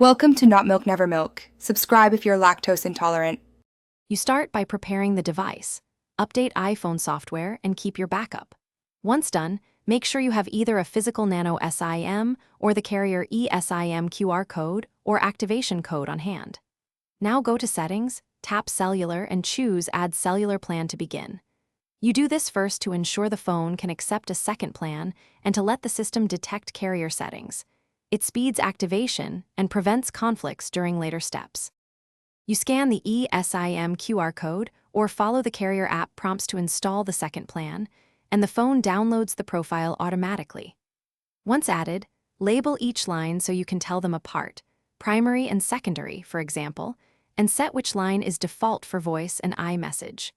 Welcome to Not Milk Never Milk. Subscribe if you're lactose intolerant. You start by preparing the device. Update iPhone software and keep your backup. Once done, make sure you have either a physical Nano SIM or the carrier eSIM QR code or activation code on hand. Now go to Settings, tap Cellular and choose Add Cellular Plan to begin. You do this first to ensure the phone can accept a second plan and to let the system detect carrier settings. It speeds activation and prevents conflicts during later steps. You scan the eSIM QR code or follow the carrier app prompts to install the second plan, and the phone downloads the profile automatically. Once added, label each line so you can tell them apart, primary and secondary, for example, and set which line is default for voice and iMessage.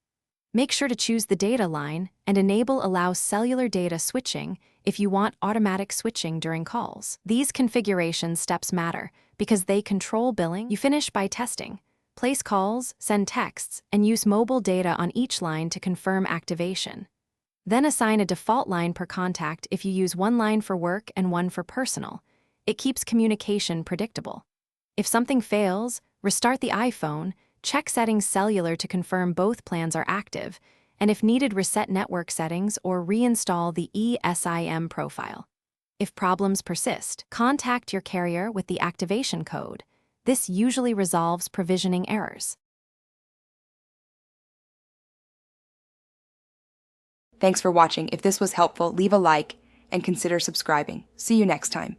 Make sure to choose the data line and enable Allow Cellular Data Switching if you want automatic switching during calls. These configuration steps matter because they control billing. You finish by testing. Place calls, send texts, and use mobile data on each line to confirm activation. Then assign a default line per contact if you use one line for work and one for personal. It keeps communication predictable. If something fails, restart the iPhone, check Settings Cellular to confirm both plans are active, and if needed, reset network settings or reinstall the eSIM profile. If problems persist, contact your carrier with the activation code. This usually resolves provisioning errors. Thanks for watching. If this was helpful, leave a like and consider subscribing. See you next time.